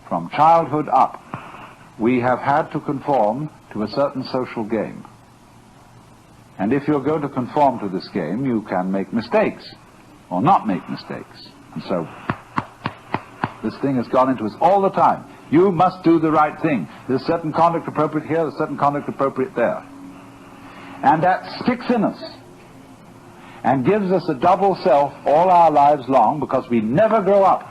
from childhood up, we have had to conform to a certain social game. And if you're going to conform to this game, you can make mistakes or not make mistakes. And so this thing has gone into us all the time. You must do the right thing. There's certain conduct appropriate here, there's certain conduct appropriate there. And that sticks in us and gives us a double self all our lives long, because we never grow up.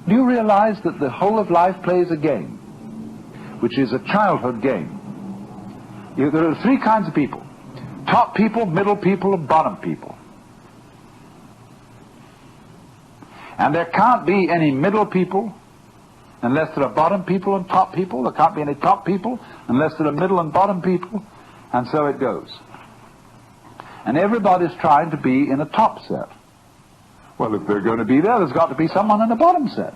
Do you realize that the whole of life plays a game, which is a childhood game? There are three kinds of people: top people, middle people, and bottom people. And there can't be any middle people unless there are bottom people and top people. There can't be any top people unless there are middle and bottom people. And so it goes. And everybody's trying to be in a top set. Well, if they're going to be there, there's got to be someone in the bottom set.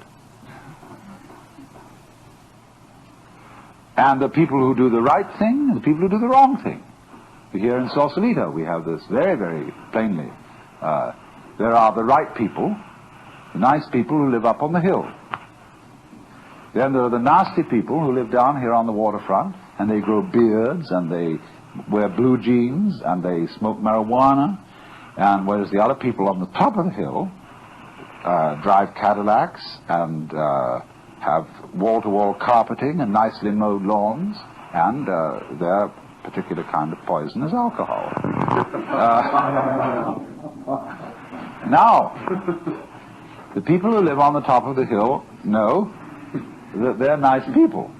And the people who do the right thing and the people who do the wrong thing. Here in Sausalito, we have this very, very plainly. There are the right people, the nice people who live up on the hill. Then there are the nasty people who live down here on the waterfront, and they grow beards, and they wear blue jeans, and they smoke marijuana, and whereas the other people on the top of the hill drive Cadillacs and have wall-to-wall carpeting and nicely mowed lawns, and their particular kind of poison is alcohol. Now, the people who live on the top of the hill know that they're nice people.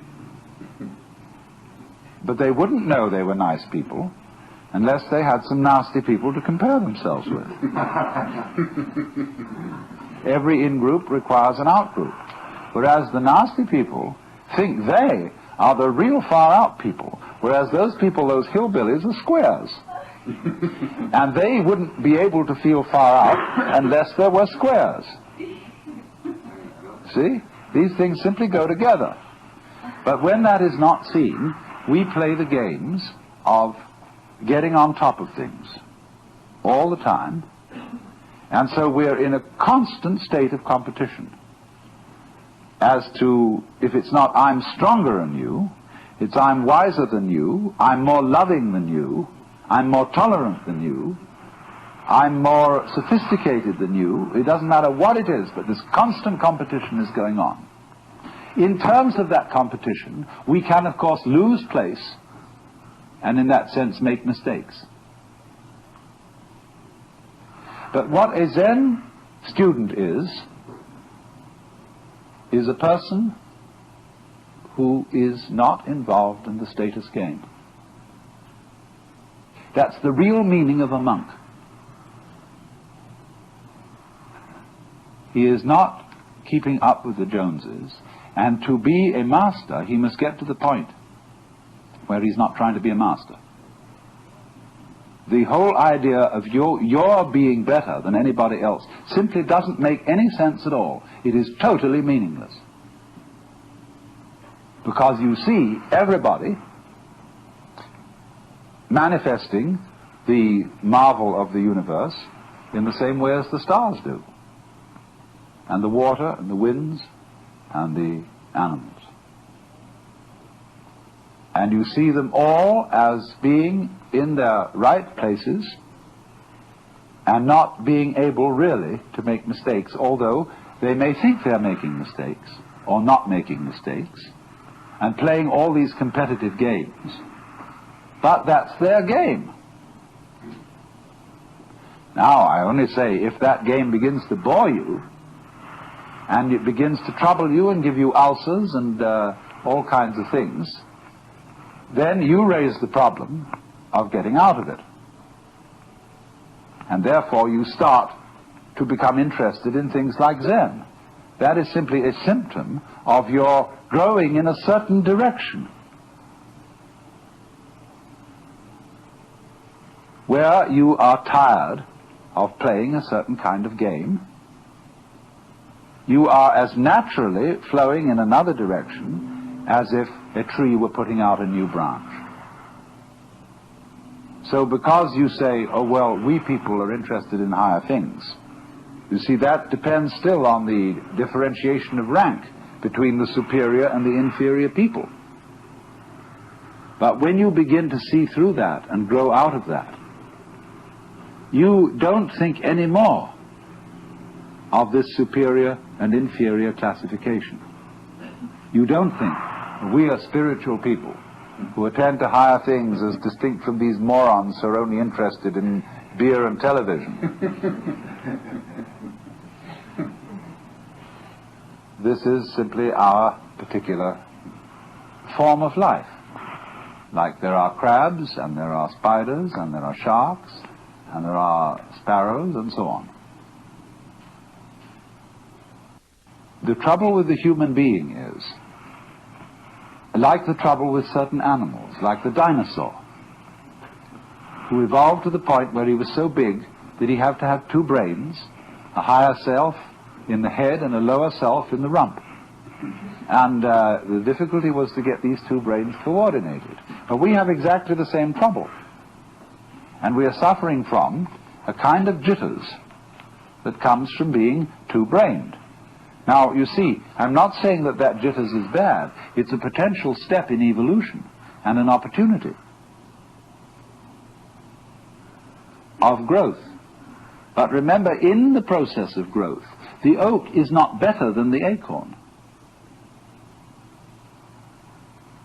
But they wouldn't know they were nice people unless they had some nasty people to compare themselves with. Every in-group requires an out-group. Whereas the nasty people think they are the real far-out people, whereas those people, those hillbillies, are squares. And they wouldn't be able to feel far out unless there were squares. See? These things simply go together. But when that is not seen, we play the games of getting on top of things all the time. And so we're in a constant state of competition as to, if it's not I'm stronger than you, it's I'm wiser than you, I'm more loving than you, I'm more tolerant than you, I'm more sophisticated than you. It doesn't matter what it is, but this constant competition is going on. In terms of that competition, we can, of course, lose place and in that sense make mistakes. But what a Zen student is a person who is not involved in the status game. That's the real meaning of a monk. He is not keeping up with the Joneses, and to be a master, he must get to the point where he's not trying to be a master. The whole idea of your being better than anybody else simply doesn't make any sense at all. It is totally meaningless. Because you see everybody manifesting the marvel of the universe in the same way as the stars do, and the water and the winds and the animals. And you see them all as being in their right places and not being able really to make mistakes, although they may think they're making mistakes or not making mistakes and playing all these competitive games. But that's their game. Now, I only say, if that game begins to bore you and it begins to trouble you and give you ulcers and all kinds of things, then you raise the problem of getting out of it. And therefore you start to become interested in things like Zen. That is simply a symptom of your growing in a certain direction, where you are tired of playing a certain kind of game. You are as naturally flowing in another direction as if a tree were putting out a new branch. So because you say, oh well, we people are interested in higher things, You see, that depends still on the differentiation of rank between the superior and the inferior people. But when you begin to see through that and grow out of that, you don't think anymore of this superior and inferior classification. You don't think we are spiritual people who attend to higher things as distinct from these morons who are only interested in beer and television. This is simply our particular form of life. Like there are crabs, and there are spiders, and there are sharks, and there are sparrows, and so on. The trouble with the human being is, like the trouble with certain animals, like the dinosaur, who evolved to the point where he was so big that he had to have two brains, a higher self in the head and a lower self in the rump. And the difficulty was to get these two brains coordinated. But we have exactly the same trouble. And we are suffering from a kind of jitters that comes from being two-brained. Now, you see, I'm not saying that that jitters is bad. It's a potential step in evolution and an opportunity of growth. But remember, in the process of growth, the oak is not better than the acorn.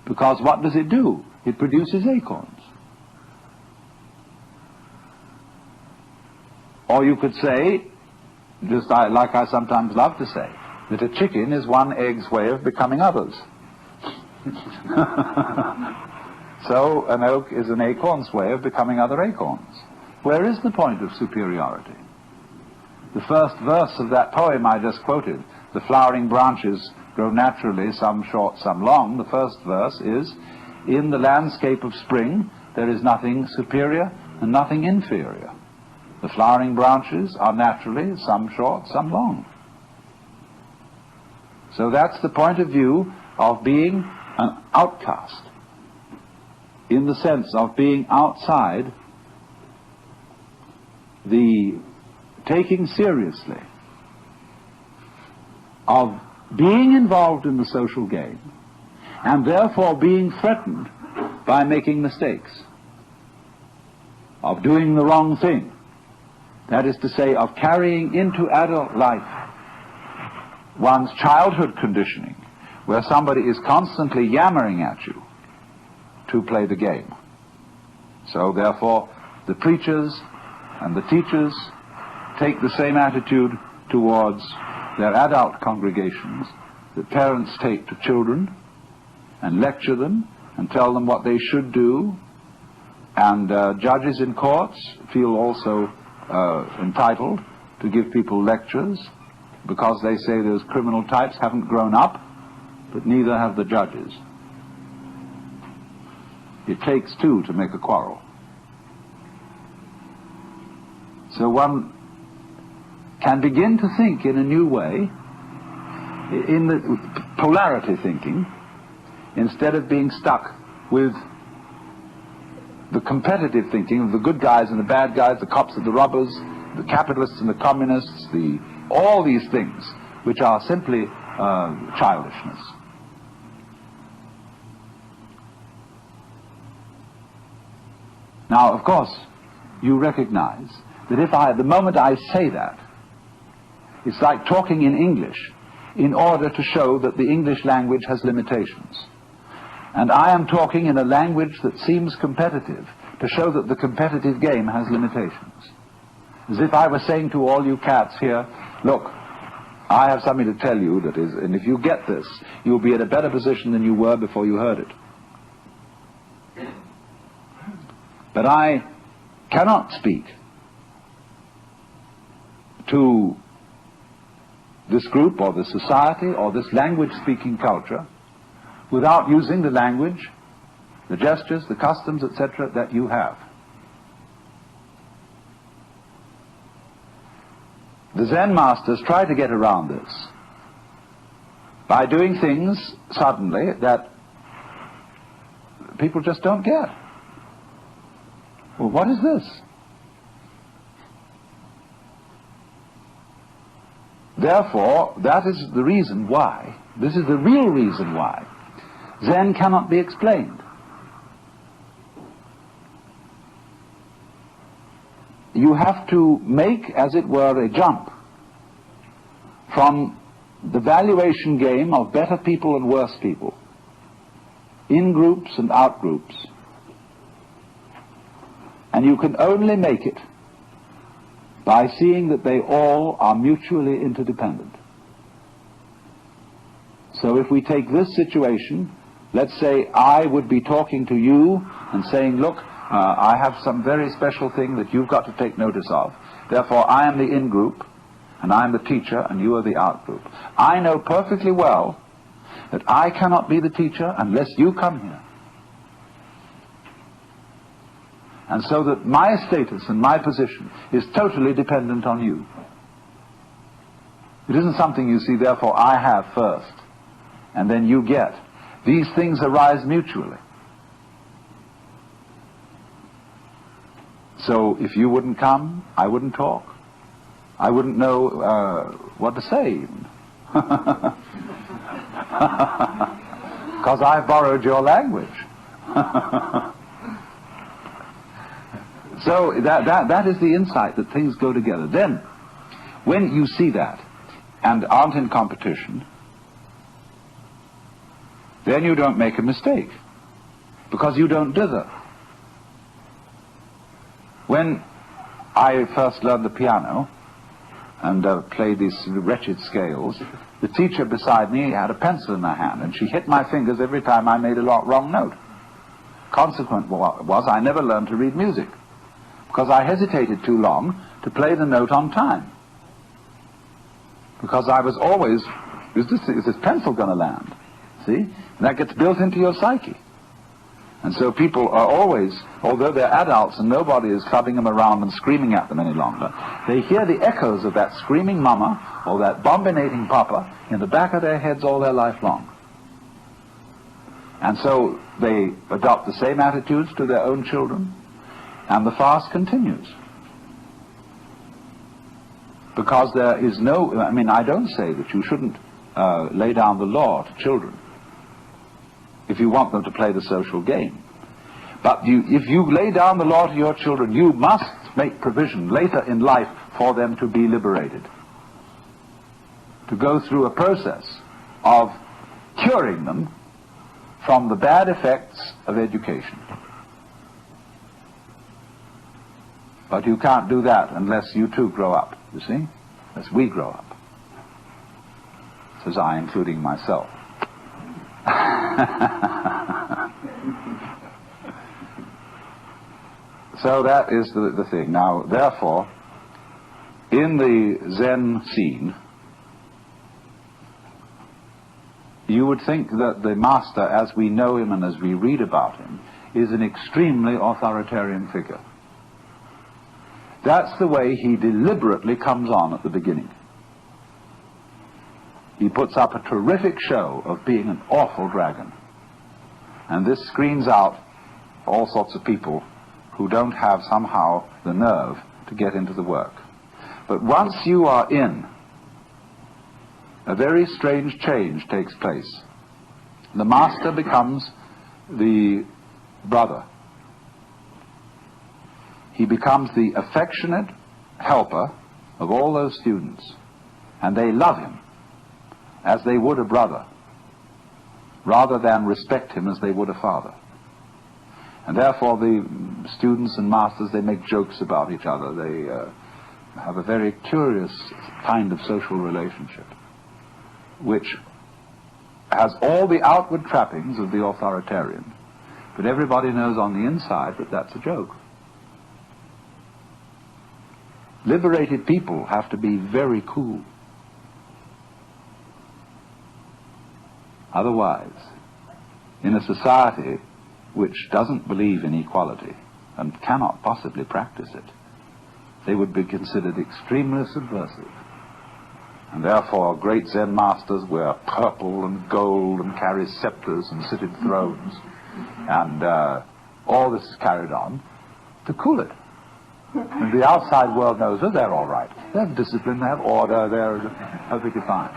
Because what does it do? It produces acorns. Or you could say, just like I sometimes love to say, that a chicken is one egg's way of becoming others. So an oak is an acorn's way of becoming other acorns. Where is the point of superiority? The first verse of that poem I just quoted, the flowering branches grow naturally, some short, some long. The first verse is, in the landscape of spring, there is nothing superior and nothing inferior. The flowering branches are naturally, some short, some long. So that's the point of view of being an outcast, in the sense of being outside the taking seriously of being involved in the social game, and therefore being threatened by making mistakes, of doing the wrong thing. That is to say, of carrying into adult life one's childhood conditioning, where somebody is constantly yammering at you to play the game. So therefore, the preachers and the teachers take the same attitude towards their adult congregations that parents take to children, and lecture them and tell them what they should do, and judges in courts feel also entitled to give people lectures because they say those criminal types haven't grown up, but neither have the judges. It takes two to make a quarrel. So one can begin to think in a new way, in the polarity thinking, instead of being stuck with the competitive thinking of the good guys and the bad guys, the cops and the robbers, the capitalists and the communists, all these things, which are simply childishness. Now, of course, you recognize that the moment I say that, it's like talking in English in order to show that the English language has limitations. And I am talking in a language that seems competitive to show that the competitive game has limitations. As if I were saying to all you cats here, look, I have something to tell you that is, and if you get this, you'll be in a better position than you were before you heard it. But I cannot speak to this group or this society or this language-speaking culture without using the language, the gestures, the customs, etc. that you have. The Zen masters try to get around this by doing things suddenly that people just don't get. Well, what is this? Therefore, that is the reason why, this is the real reason why, Zen cannot be explained. You have to make, as it were, a jump from the valuation game of better people and worse people, in groups and out groups. And you can only make it by seeing that they all are mutually interdependent. So if we take this situation, let's say I would be talking to you and saying, look, I have some very special thing that you've got to take notice of. Therefore, I am the in-group, and I am the teacher, and you are the out-group. I know perfectly well that I cannot be the teacher unless you come here. And so that my status and my position is totally dependent on you. It isn't something, you see, therefore I have first, and then you get. These things arise mutually. So if you wouldn't come, I wouldn't talk. I wouldn't know what to say even. Because I've borrowed your language. So that is the insight, that things go together. Then, when you see that and aren't in competition, then you don't make a mistake, because you don't dither. When I first learned the piano and played these wretched scales, the teacher beside me had a pencil in her hand, and she hit my fingers every time I made a wrong note. Consequent was I never learned to read music, because I hesitated too long to play the note on time. Because I was always, is this pencil going to land? See? And that gets built into your psyche. And so people are always, although they're adults and nobody is clubbing them around and screaming at them any longer, they hear the echoes of that screaming mama or that bombinating papa in the back of their heads all their life long. And so they adopt the same attitudes to their own children, and the fast continues. Because there is no, I mean, I don't say that you shouldn't lay down the law to children if you want them to play the social game. But if you lay down the law to your children, you must make provision later in life for them to be liberated, to go through a process of curing them from the bad effects of education. But you can't do that unless you too grow up, you see, as we grow up. Says I, including myself. So that is the thing. Now, therefore, in the Zen scene, you would think that the master, as we know him and as we read about him, is an extremely authoritarian figure. That's the way he deliberately comes on at the beginning. He puts up a terrific show of being an awful dragon. And this screens out all sorts of people who don't have somehow the nerve to get into the work. But once you are in, a very strange change takes place. The master becomes the brother. He becomes the affectionate helper of all those students, and they love him as they would a brother, rather than respect him as they would a father. And therefore the students and masters, they make jokes about each other. They have a very curious kind of social relationship, which has all the outward trappings of the authoritarian, but everybody knows on the inside that that's a joke. Liberated people have to be very cool. Otherwise, in a society which doesn't believe in equality and cannot possibly practice it, they would be considered extremely subversive. And therefore great Zen masters wear purple and gold and carry scepters and sit in thrones. And all this is carried on to cool it. And the outside world knows that they're all right. They have discipline, they have order, they're perfectly fine.